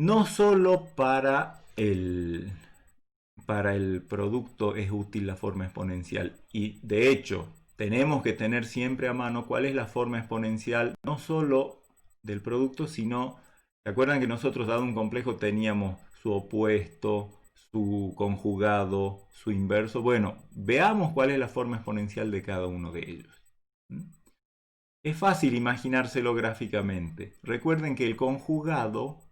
No solo para el producto es útil la forma exponencial. Y de hecho, tenemos que tener siempre a mano cuál es la forma exponencial, no solo del producto, sino, ¿se acuerdan que nosotros, dado un complejo, teníamos su opuesto, su conjugado, su inverso? Bueno, veamos cuál es la forma exponencial de cada uno de ellos. Es fácil imaginárselo gráficamente. Recuerden que el conjugado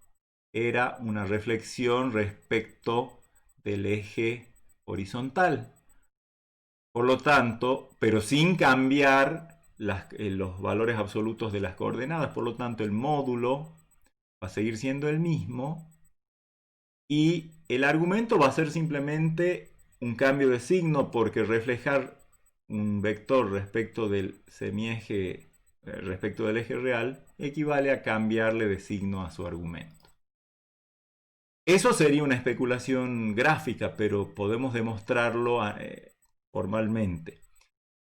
era una reflexión respecto del eje horizontal. Por lo tanto, pero sin cambiar los valores absolutos de las coordenadas, por lo tanto el módulo va a seguir siendo el mismo y el argumento va a ser simplemente un cambio de signo, porque reflejar un vector respecto del semieje, respecto del eje real, equivale a cambiarle de signo a su argumento. Eso sería una especulación gráfica, pero podemos demostrarlo formalmente.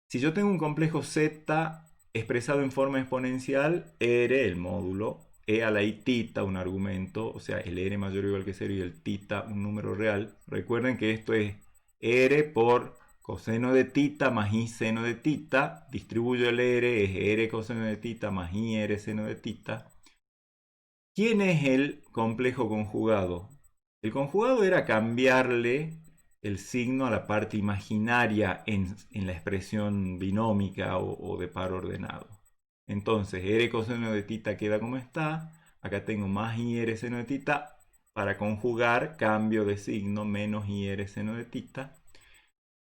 Si yo tengo un complejo Z expresado en forma exponencial, R, el módulo, E a la I tita, un argumento, o sea, el R mayor o igual que 0 y el tita, un número real. Recuerden que esto es R por coseno de tita más I seno de tita. Distribuyo el R, es R coseno de tita más I R seno de tita. ¿Quién es el complejo conjugado? El conjugado era cambiarle el signo a la parte imaginaria en la expresión binómica o de par ordenado. Entonces, r coseno de tita queda como está. Acá tengo más ir seno de tita. Para conjugar, cambio de signo, menos ir seno de tita.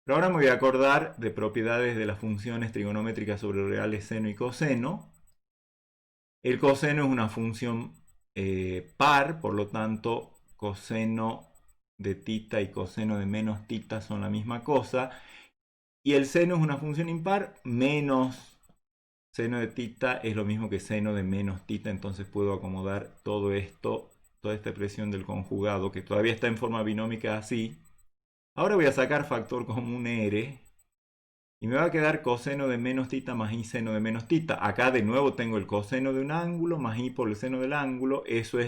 Pero ahora me voy a acordar de propiedades de las funciones trigonométricas sobre reales seno y coseno. El coseno es una función par, por lo tanto, coseno de tita y coseno de menos tita son la misma cosa. Y el seno es una función impar, menos seno de tita es lo mismo que seno de menos tita, entonces puedo acomodar todo esto, toda esta expresión del conjugado, que todavía está en forma binómica así. Ahora voy a sacar factor común r, y me va a quedar coseno de menos tita más i seno de menos tita. Acá de nuevo tengo el coseno de un ángulo más i por el seno del ángulo. Eso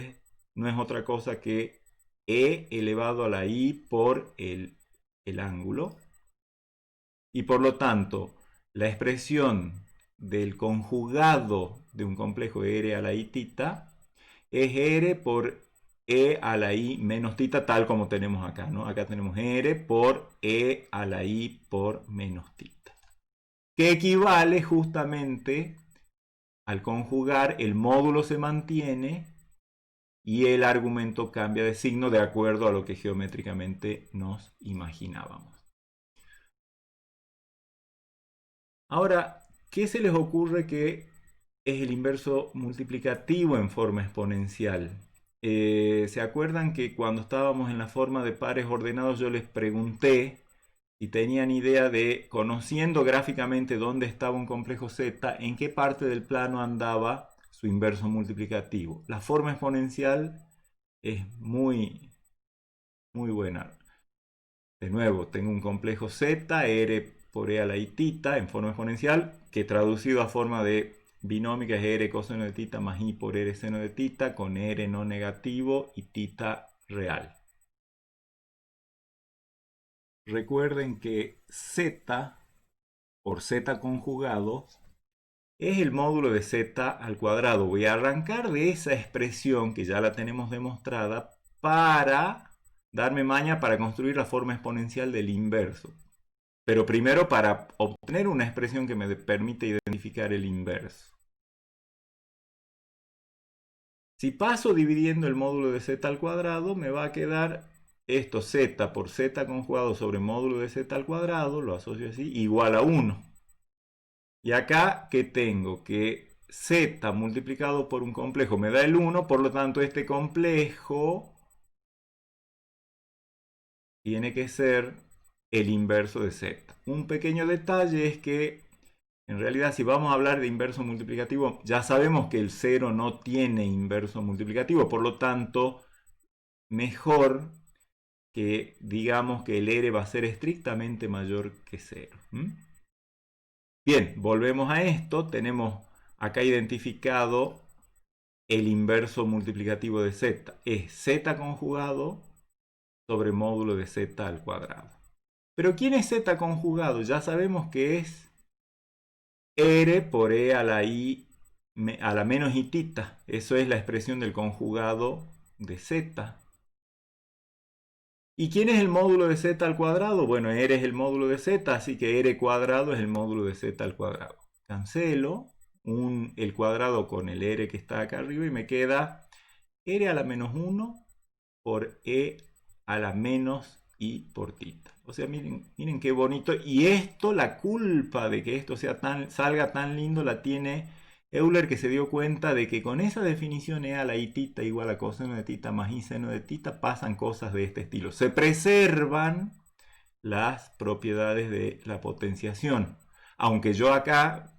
no es otra cosa que e elevado a la i por el ángulo. Y por lo tanto, la expresión del conjugado de un complejo r a la i tita es r por e a la i menos tita, tal como tenemos acá, ¿no? Acá tenemos r por e a la i por menos tita, que equivale justamente al conjugar, el módulo se mantiene y el argumento cambia de signo de acuerdo a lo que geométricamente nos imaginábamos. Ahora, ¿qué se les ocurre que es el inverso multiplicativo en forma exponencial? ¿Se acuerdan que cuando estábamos en la forma de pares ordenados yo les pregunté y tenían idea de, conociendo gráficamente dónde estaba un complejo Z, en qué parte del plano andaba su inverso multiplicativo? La forma exponencial es muy, muy buena. De nuevo, tengo un complejo Z, R por E a la I tita, en forma exponencial, que traducido a forma de binómica es R coseno de tita más I por R seno de tita, con R no negativo y tita real. Recuerden que Z por Z conjugado es el módulo de Z al cuadrado. Voy a arrancar de esa expresión que ya la tenemos demostrada para darme maña para construir la forma exponencial del inverso. Pero primero para obtener una expresión que me permite identificar el inverso. Si paso dividiendo el módulo de Z al cuadrado, me va a quedar esto, Z por Z conjugado sobre módulo de Z al cuadrado, lo asocio así, igual a 1. Y acá, ¿qué tengo? Que Z multiplicado por un complejo me da el 1, por lo tanto este complejo tiene que ser el inverso de Z. Un pequeño detalle es que, en realidad, si vamos a hablar de inverso multiplicativo, ya sabemos que el 0 no tiene inverso multiplicativo, por lo tanto, mejor que digamos que el R va a ser estrictamente mayor que 0. Bien, volvemos a esto. Tenemos acá identificado el inverso multiplicativo de z. Es z conjugado sobre módulo de z al cuadrado. Pero ¿quién es z conjugado? Ya sabemos que es r por e a la i a la menos itita. Eso es la expresión del conjugado de z. ¿Y quién es el módulo de z al cuadrado? Bueno, r es el módulo de z, así que r cuadrado es el módulo de z al cuadrado. Cancelo el cuadrado con el r que está acá arriba y me queda r a la menos 1 por e a la menos i por tita. O sea, miren qué bonito. Y esto, la culpa de que esto salga tan lindo la tiene Euler, que se dio cuenta de que con esa definición e a la i tita igual a coseno de tita más i seno de tita pasan cosas de este estilo. Se preservan las propiedades de la potenciación. Aunque yo acá,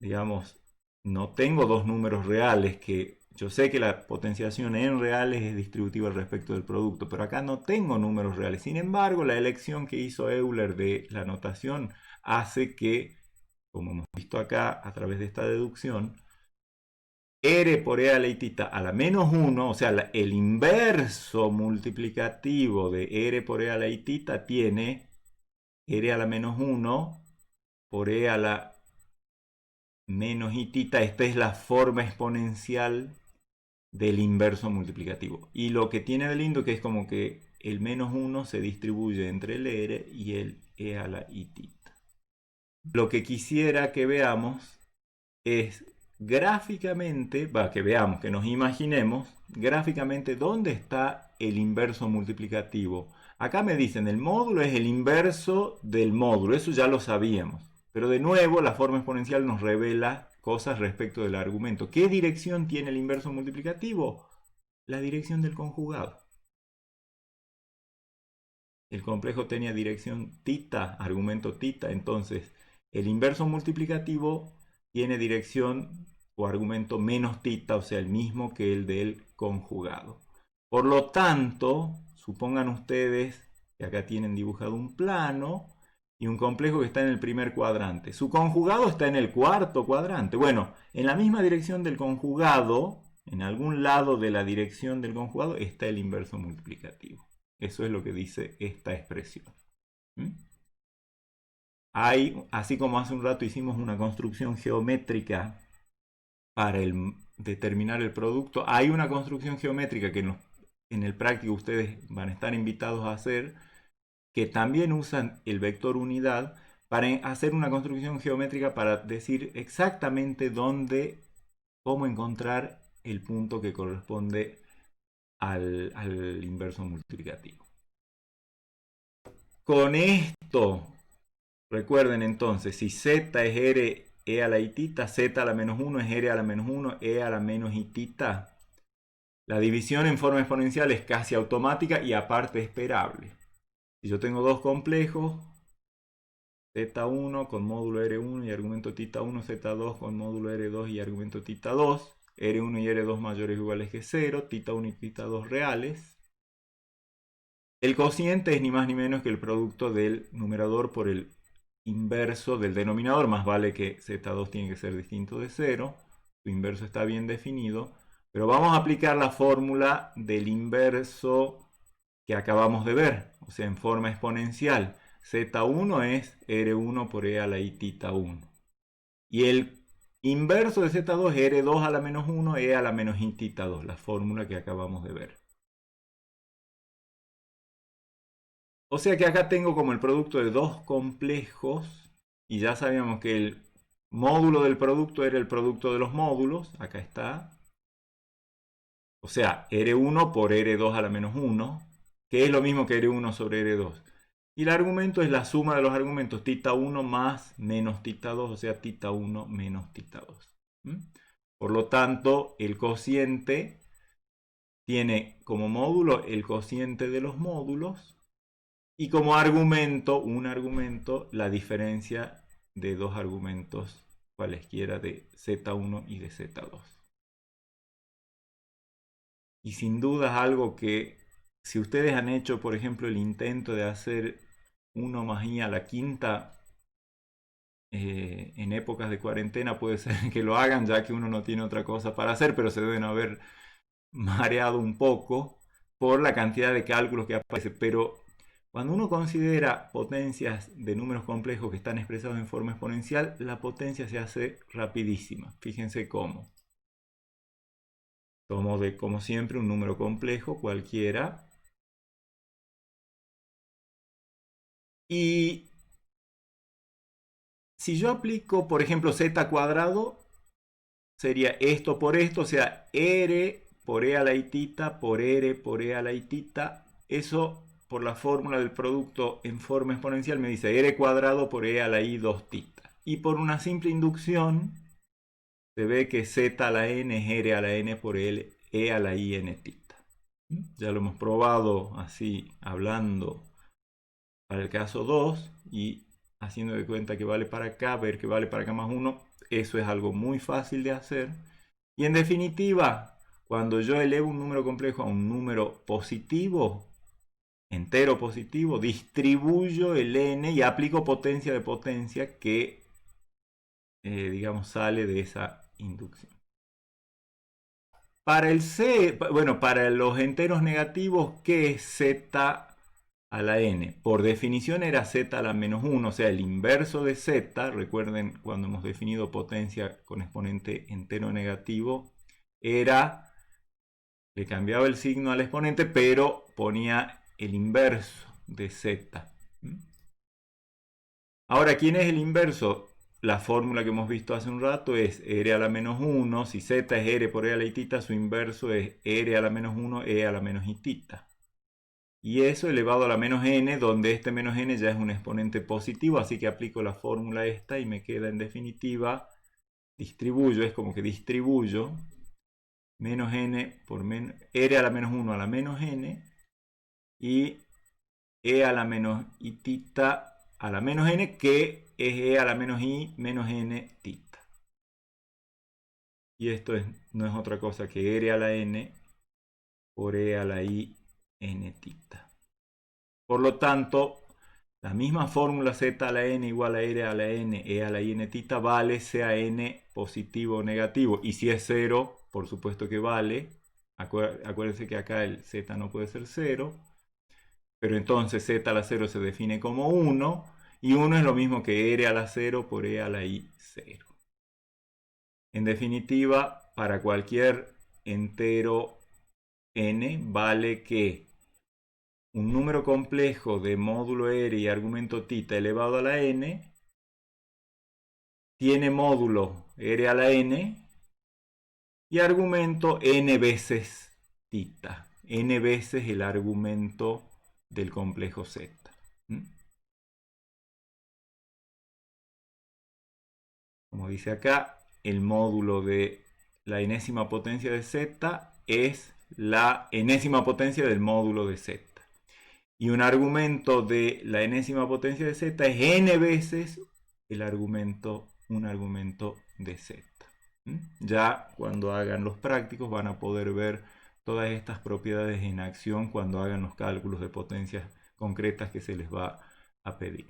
digamos, no tengo dos números reales que yo sé que la potenciación en reales es distributiva respecto del producto, pero acá no tengo números reales. Sin embargo, la elección que hizo Euler de la notación hace que, como hemos visto acá a través de esta deducción, r por e a la i tita a la menos 1, o sea, el inverso multiplicativo de r por e a la i tita tiene r a la menos 1 por e a la menos i tita. Esta es la forma exponencial del inverso multiplicativo. Y lo que tiene de lindo que es como que el menos 1 se distribuye entre el r y el e a la i tita. Lo que quisiera que veamos es gráficamente, que veamos, que nos imaginemos gráficamente dónde está el inverso multiplicativo. Acá me dicen el módulo es el inverso del módulo, eso ya lo sabíamos. Pero de nuevo la forma exponencial nos revela cosas respecto del argumento. ¿Qué dirección tiene el inverso multiplicativo? La dirección del conjugado. El complejo tenía dirección tita, argumento tita, entonces el inverso multiplicativo tiene dirección o argumento menos tita, o sea, el mismo que el del conjugado. Por lo tanto, supongan ustedes que acá tienen dibujado un plano y un complejo que está en el primer cuadrante. Su conjugado está en el cuarto cuadrante. Bueno, en la misma dirección del conjugado, en algún lado de la dirección del conjugado, está el inverso multiplicativo. Eso es lo que dice esta expresión. Hay, así como hace un rato hicimos una construcción geométrica para determinar el producto, hay una construcción geométrica que en el práctico ustedes van a estar invitados a hacer, que también usan el vector unidad para hacer una construcción geométrica para decir exactamente cómo encontrar el punto que corresponde al inverso multiplicativo. Con esto, recuerden entonces, si z es r e a la i tita, z a la menos 1 es r a la menos 1, e a la menos i tita, la división en forma exponencial es casi automática y aparte esperable. Si yo tengo dos complejos, z1 con módulo r1 y argumento tita 1, z2 con módulo r2 y argumento tita 2, r1 y r2 mayores o iguales que 0, tita 1 y tita 2 reales. El cociente es ni más ni menos que el producto del numerador por el inverso del denominador, más vale que z2 tiene que ser distinto de 0, su inverso está bien definido, pero vamos a aplicar la fórmula del inverso que acabamos de ver, o sea, en forma exponencial. Z1 es R1 por E a la I tita 1. Y el inverso de Z2 es R2 a la menos 1, E a la menos I tita 2, la fórmula que acabamos de ver. O sea que acá tengo como el producto de dos complejos, y ya sabíamos que el módulo del producto era el producto de los módulos, acá está. O sea, R1 por R2 a la menos 1, que es lo mismo que R1 sobre R2. Y el argumento es la suma de los argumentos tita 1 más menos tita 2, o sea, tita 1 menos tita 2. Por lo tanto, el cociente tiene como módulo el cociente de los módulos y como argumento, un argumento, la diferencia de dos argumentos cualesquiera de Z1 y de Z2. Y sin duda es algo que si ustedes han hecho, por ejemplo, el intento de hacer 1 más i a la quinta, en épocas de cuarentena puede ser que lo hagan, ya que uno no tiene otra cosa para hacer, pero se deben haber mareado un poco por la cantidad de cálculos que aparece. Pero cuando uno considera potencias de números complejos que están expresados en forma exponencial, la potencia se hace rapidísima. Fíjense cómo. Tomo como siempre un número complejo cualquiera. Y si yo aplico, por ejemplo, z cuadrado, sería esto por esto, o sea, r por e a la itita por r por e a la itita. Eso, por la fórmula del producto en forma exponencial, me dice r cuadrado por e a la i 2 tita. Y por una simple inducción, se ve que z a la n es r a la n por e a la i n tita. Ya lo hemos probado así, hablando para el caso 2 y haciendo de cuenta que vale para acá, ver que vale para acá más 1. Eso es algo muy fácil de hacer. Y en definitiva, cuando yo elevo un número complejo a un número positivo, entero positivo, distribuyo el n y aplico potencia de potencia que, digamos, sale de esa inducción. Para el C, bueno, para los enteros negativos, ¿qué es z a la n? Por definición era z a la menos 1, o sea, el inverso de z. Recuerden cuando hemos definido potencia con exponente entero negativo, era, le cambiaba el signo al exponente, pero ponía el inverso de z. Ahora, ¿quién es el inverso? La fórmula que hemos visto hace un rato es r a la menos 1. Si z es r por e a la itita, su inverso es r a la menos 1, e a la menos itita. Y eso elevado a la menos n, donde este menos n ya es un exponente positivo, así que aplico la fórmula esta y me queda en definitiva, distribuyo, es como que distribuyo menos n por r a la menos 1 a la menos n y e a la menos itita a la menos n, que es e a la menos i menos n tita. Y esto no es otra cosa que r a la n por e a la i n tita. Por lo tanto, la misma fórmula z a la n igual a r a la n e a la i n tita vale sea n positivo o negativo. Y si es 0, por supuesto que vale. Acuérdense que acá el z no puede ser 0. Pero entonces z a la 0 se define como 1. Y 1 es lo mismo que r a la 0 por e a la i 0. En definitiva, para cualquier entero n vale que un número complejo de módulo r y argumento tita elevado a la n tiene módulo r a la n y argumento n veces tita. N veces el argumento del complejo z. Como dice acá, el módulo de la enésima potencia de z es la enésima potencia del módulo de z. Y un argumento de la enésima potencia de z es n veces un argumento de z. Ya cuando hagan los prácticos van a poder ver todas estas propiedades en acción cuando hagan los cálculos de potencias concretas que se les va a pedir.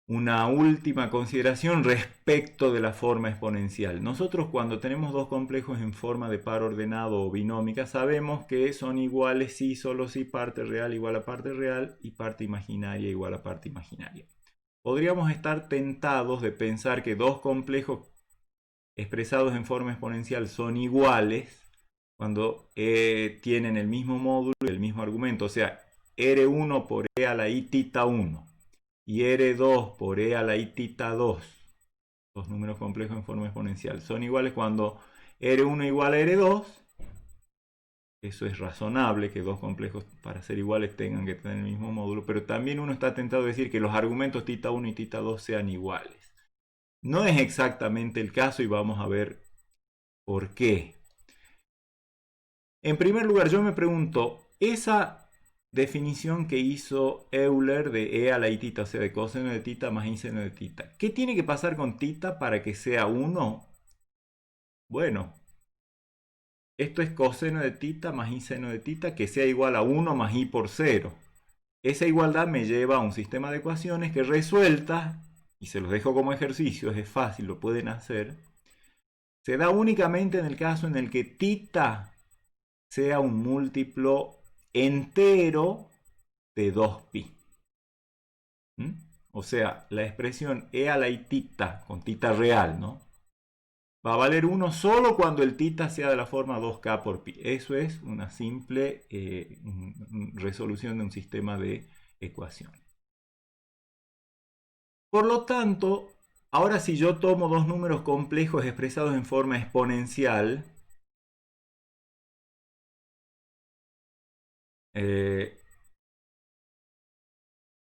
Una última consideración respecto de la forma exponencial. Nosotros cuando tenemos dos complejos en forma de par ordenado o binómica sabemos que son iguales si, solo si parte real igual a parte real y parte imaginaria igual a parte imaginaria. Podríamos estar tentados de pensar que dos complejos expresados en forma exponencial son iguales cuando tienen el mismo módulo y el mismo argumento. O sea, R1 por E a la I tita 1 y R2 por E a la I tita 2, dos números complejos en forma exponencial, son iguales cuando R1 igual a R2. Eso es razonable que dos complejos para ser iguales tengan que tener el mismo módulo, pero también uno está tentado a decir que los argumentos tita 1 y tita 2 sean iguales. No es exactamente el caso y vamos a ver por qué. En primer lugar, yo me pregunto, esa definición que hizo Euler de E a la I tita, o sea, de coseno de tita más I seno de tita, ¿qué tiene que pasar con tita para que sea 1? Bueno, esto es coseno de tita más I seno de tita, que sea igual a 1 más I por 0. Esa igualdad me lleva a un sistema de ecuaciones que resueltas y se los dejo como ejercicio, es fácil, lo pueden hacer, se da únicamente en el caso en el que tita sea un múltiplo entero de 2pi. ¿Mm? O sea, la expresión e a la i tita, con tita real, ¿no? Va a valer 1 solo cuando el tita sea de la forma 2k por pi. Eso es una simple resolución de un sistema de ecuaciones. Por lo tanto, ahora si yo tomo dos números complejos expresados en forma exponencial,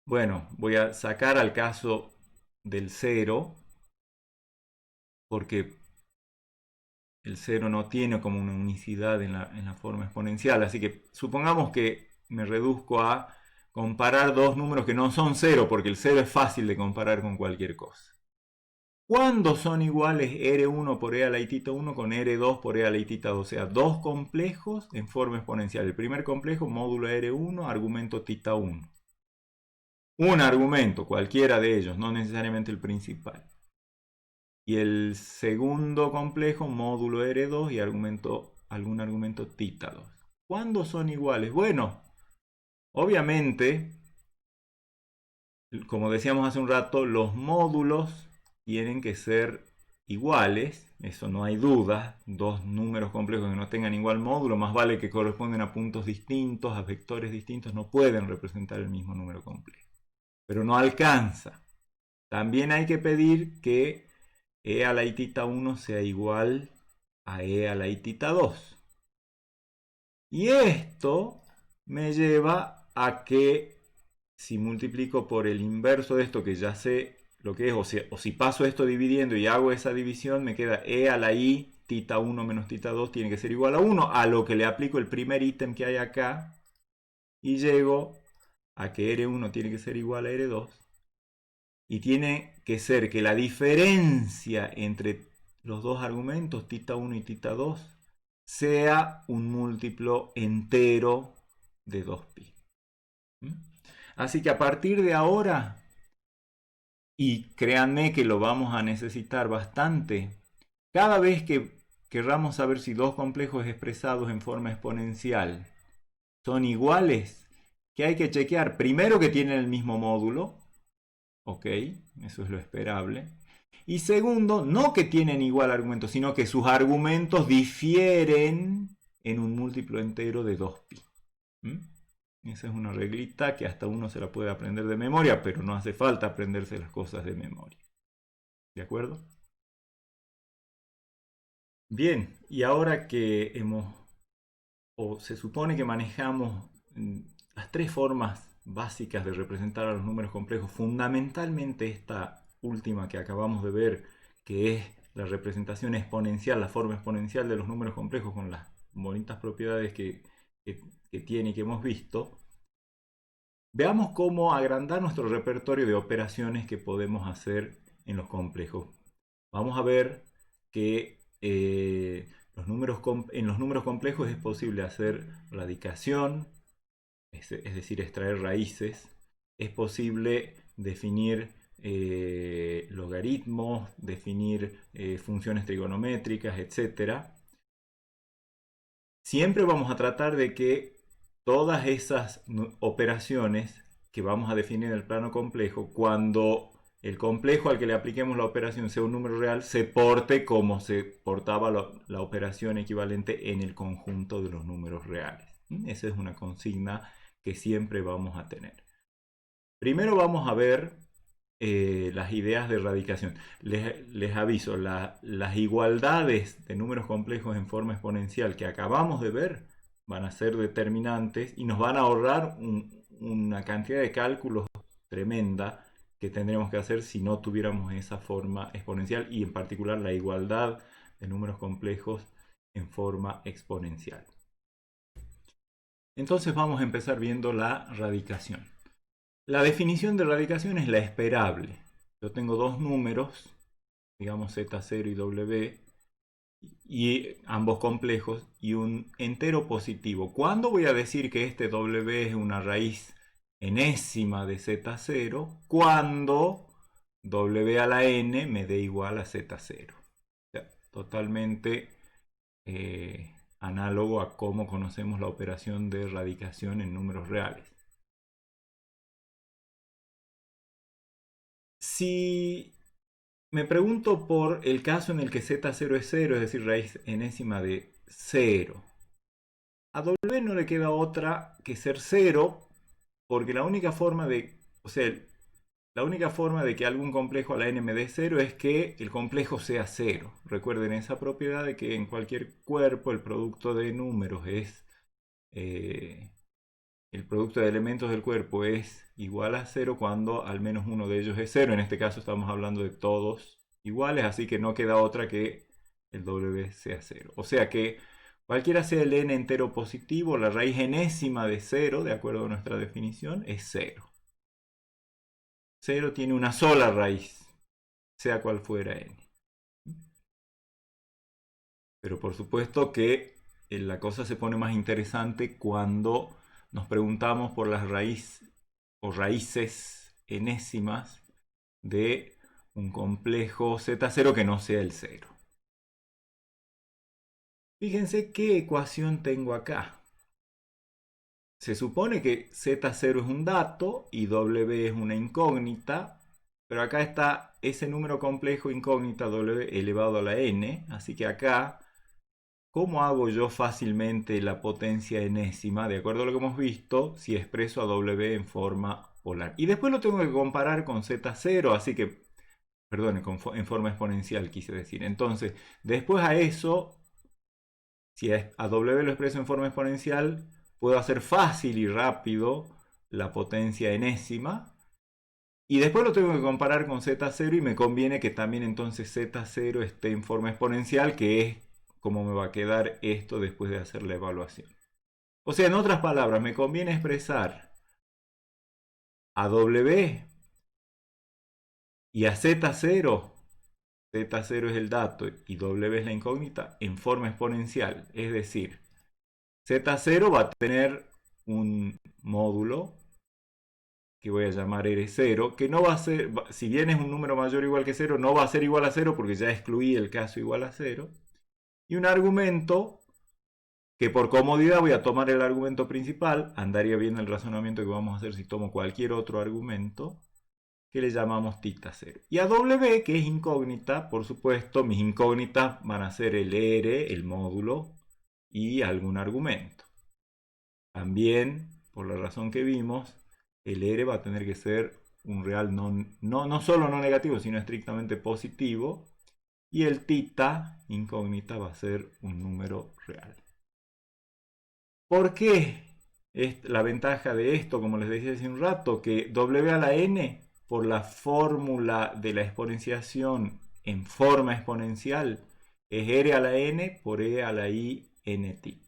bueno, voy a sacar al caso del 0, porque el 0 no tiene como una unicidad en la forma exponencial. Así que supongamos que me reduzco a comparar dos números que no son 0, porque el 0 es fácil de comparar con cualquier cosa. ¿Cuándo son iguales R1 por E a la i tita 1 con R2 por E a la i tita 2? O sea, dos complejos en forma exponencial. El primer complejo, módulo R1, argumento tita 1. Un argumento, cualquiera de ellos, no necesariamente el principal. Y el segundo complejo, módulo R2 y algún argumento tita 2. ¿Cuándo son iguales? Bueno, obviamente, como decíamos hace un rato, los módulos tienen que ser iguales, eso no hay duda. Dos números complejos que no tengan igual módulo, más vale que corresponden a puntos distintos, a vectores distintos, no pueden representar el mismo número complejo. Pero no alcanza. También hay que pedir que e a la i tita 1 sea igual a e a la i tita 2. Y esto me lleva a que si multiplico por el inverso de esto, que ya sé lo que es, o si paso esto dividiendo y hago esa división, me queda e a la i tita 1 menos tita 2 tiene que ser igual a 1, a lo que le aplico el primer ítem que hay acá, y llego a que R1 tiene que ser igual a R2, y tiene que ser que la diferencia entre los dos argumentos, tita 1 y tita 2, sea un múltiplo entero de 2pi. Así que a partir de ahora, y créanme que lo vamos a necesitar bastante, cada vez que querramos saber si dos complejos expresados en forma exponencial son iguales, ¿qué hay que chequear? Primero que tienen el mismo módulo, ok, eso es lo esperable. Y segundo, no que tienen igual argumento, sino que sus argumentos difieren en un múltiplo entero de 2pi. Esa es una reglita que hasta uno se la puede aprender de memoria, pero no hace falta aprenderse las cosas de memoria. ¿De acuerdo? Bien, y ahora que se supone que manejamos las tres formas básicas de representar a los números complejos, fundamentalmente esta última que acabamos de ver, que es la representación exponencial, la forma exponencial de los números complejos con las bonitas propiedades que tiene y que hemos visto, veamos cómo agrandar nuestro repertorio de operaciones que podemos hacer en los complejos. Vamos a ver que en los números complejos es posible hacer radicación, es decir, extraer raíces. Es posible definir logaritmos, definir funciones trigonométricas, etc. Siempre vamos a tratar de que todas esas operaciones que vamos a definir en el plano complejo, cuando el complejo al que le apliquemos la operación sea un número real, se porte como se portaba la operación equivalente en el conjunto de los números reales. Esa es una consigna que siempre vamos a tener. Primero vamos a ver las ideas de radicación. Les aviso, las igualdades de números complejos en forma exponencial que acabamos de ver van a ser determinantes y nos van a ahorrar una cantidad de cálculos tremenda que tendríamos que hacer si no tuviéramos esa forma exponencial, y en particular la igualdad de números complejos en forma exponencial. Entonces vamos a empezar viendo la radicación. La definición de radicación es la esperable. Yo tengo dos números, digamos z0 y w, y ambos complejos, y un entero positivo. ¿Cuándo voy a decir que este w es una raíz enésima de z0? Cuando w a la n me dé igual a z0. O sea, totalmente análogo a cómo conocemos la operación de radicación en números reales. Si me pregunto por el caso en el que z0 es 0, es decir, raíz enésima de 0, a w no le queda otra que ser 0, porque la única forma de, o sea, la única forma de que algún complejo a la n me dé 0 es que el complejo sea 0. Recuerden esa propiedad de que en cualquier cuerpo el producto de números es el producto de elementos del cuerpo es igual a 0 cuando al menos uno de ellos es 0. En este caso estamos hablando de todos iguales, así que no queda otra que el w sea 0. O sea que cualquiera sea el n entero positivo, la raíz enésima de 0, de acuerdo a nuestra definición, es 0. 0 tiene una sola raíz, sea cual fuera n. Pero por supuesto que la cosa se pone más interesante cuando nos preguntamos por las raíces o raíces enésimas de un complejo Z0 que no sea el 0. Fíjense qué ecuación tengo acá. Se supone que Z0 es un dato y W es una incógnita, pero acá está ese número complejo incógnita W elevado a la n, así que acá, ¿cómo hago yo fácilmente la potencia enésima? De acuerdo a lo que hemos visto, si expreso a W en forma polar. Y después lo tengo que comparar con Z0, así que, perdón, en forma exponencial quise decir. Entonces, después a eso, si a W lo expreso en forma exponencial, puedo hacer fácil y rápido la potencia enésima. Y después lo tengo que comparar con Z0 y me conviene que también entonces Z0 esté en forma exponencial, que es como me va a quedar esto después de hacer la evaluación. O sea, en otras palabras, me conviene expresar a W y a Z0, Z0 es el dato y W es la incógnita, en forma exponencial. Es decir, Z0 va a tener un módulo que voy a llamar R0, que no va a ser, si bien es un número mayor o igual que 0, no va a ser igual a 0 porque ya excluí el caso igual a 0. Y un argumento que por comodidad voy a tomar el argumento principal, andaría bien el razonamiento que vamos a hacer si tomo cualquier otro argumento, que le llamamos θ0. Y a W, que es incógnita, por supuesto, mis incógnitas van a ser el R, el módulo y algún argumento. También, por la razón que vimos, el R va a tener que ser un real no solo no negativo, sino estrictamente positivo. Y el θ, incógnita, va a ser un número real. ¿Por qué es la ventaja de esto, como les decía hace un rato, que W a la n, por la fórmula de la exponenciación en forma exponencial, es R a la n por E a la i n θ?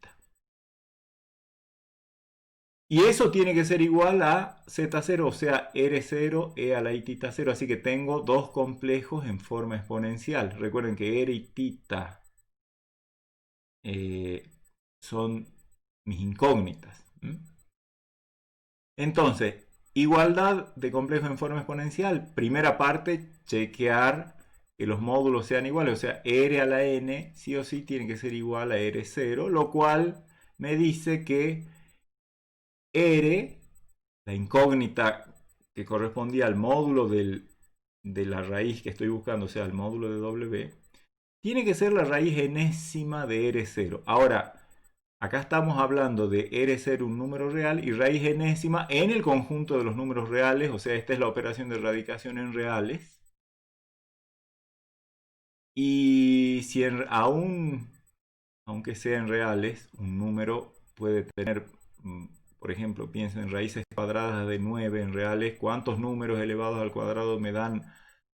Y eso tiene que ser igual a Z0, o sea, R0, E a la i θ0. Así que tengo dos complejos en forma exponencial. Recuerden que R y θ son mis incógnitas. Entonces, igualdad de complejos en forma exponencial. Primera parte, chequear que los módulos sean iguales. O sea, R a la n sí o sí tiene que ser igual a R0, lo cual me dice que R, la incógnita que correspondía al módulo de la raíz que estoy buscando, o sea, el módulo de W, tiene que ser la raíz enésima de R0. Ahora, acá estamos hablando de R0, un número real, y raíz enésima en el conjunto de los números reales, o sea, esta es la operación de radicación en reales. Y si aunque sea en reales, un número puede tener, por ejemplo, piensen en raíces cuadradas de 9 en reales. ¿Cuántos números elevados al cuadrado me dan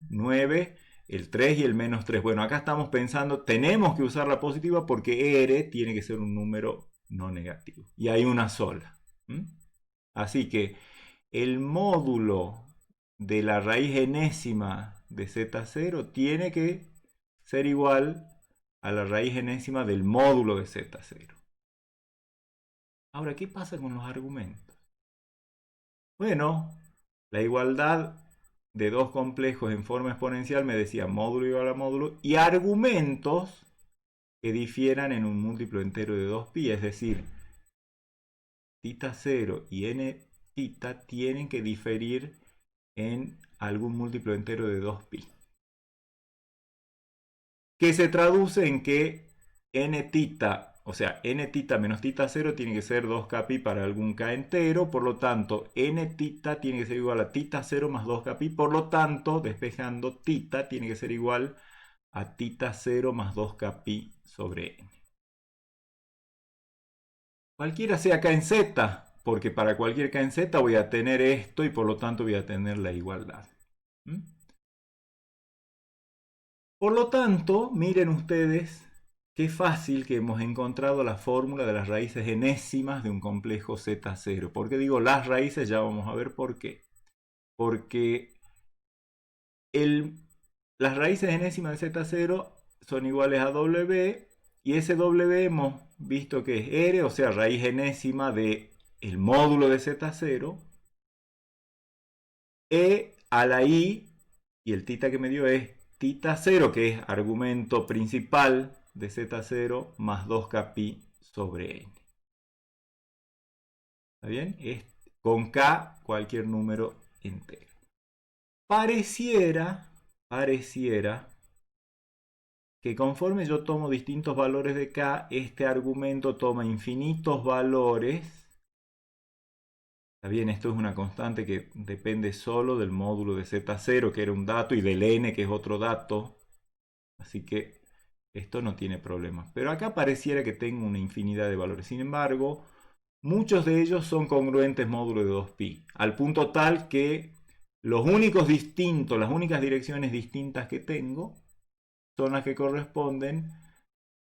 9? El 3 y el menos 3. Bueno, acá estamos pensando, tenemos que usar la positiva porque R tiene que ser un número no negativo. Y hay una sola. Así que el módulo de la raíz enésima de Z0 tiene que ser igual a la raíz enésima del módulo de Z0. Ahora, ¿qué pasa con los argumentos? Bueno, la igualdad de dos complejos en forma exponencial me decía módulo igual a módulo y argumentos que difieran en un múltiplo entero de 2pi, es decir, θ 0 y n θ tienen que diferir en algún múltiplo entero de 2pi. Que se traduce en que nθ, o sea, nθ menos θ 0 tiene que ser 2kpi para algún k entero, por lo tanto, nθ tiene que ser igual a θ 0 más 2kpi, por lo tanto, despejando, θ tiene que ser igual a θ 0 más 2kpi sobre n. Cualquiera sea k en z, porque para cualquier k en z voy a tener esto y por lo tanto voy a tener la igualdad. Por lo tanto, miren ustedes qué fácil que hemos encontrado la fórmula de las raíces enésimas de un complejo Z0. ¿Por qué digo las raíces? Ya vamos a ver por qué. Porque las raíces enésimas de Z0 son iguales a W y ese W hemos visto que es R, o sea, raíz enésima del módulo de Z0, E a la I, y el θ que me dio es θ 0, que es argumento principal de Z0 más 2kpi sobre n. ¿Está bien? Es con k cualquier número entero. Pareciera que conforme yo tomo distintos valores de k, este argumento toma infinitos valores. Está bien, esto es una constante que depende solo del módulo de Z0, que era un dato, y del n, que es otro dato. Así que esto no tiene problema. Pero acá pareciera que tengo una infinidad de valores. Sin embargo, muchos de ellos son congruentes módulo de 2pi. Al punto tal que los únicos distintos, las únicas direcciones distintas que tengo son las que corresponden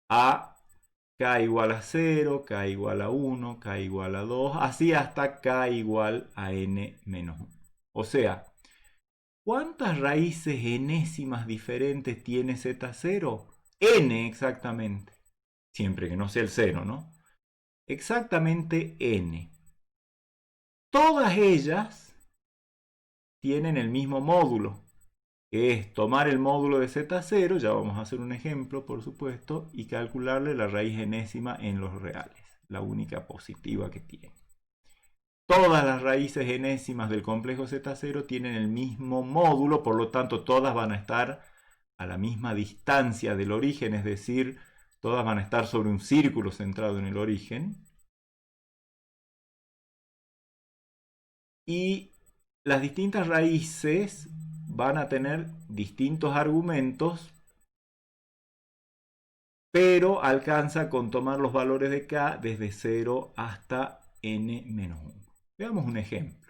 a k igual a 0, k igual a 1, k igual a 2, así hasta k igual a n menos 1. O sea, ¿cuántas raíces enésimas diferentes tiene Z0? N exactamente. Siempre que no sea el 0, ¿no? Exactamente n. Todas ellas tienen el mismo módulo, que es tomar el módulo de Z0, ya vamos a hacer un ejemplo, por supuesto, y calcularle la raíz enésima en los reales, la única positiva que tiene. Todas las raíces enésimas del complejo Z0 tienen el mismo módulo, por lo tanto todas van a estar a la misma distancia del origen, es decir, todas van a estar sobre un círculo centrado en el origen. Y las distintas raíces van a tener distintos argumentos, pero alcanza con tomar los valores de k desde 0 hasta n menos 1. Veamos un ejemplo.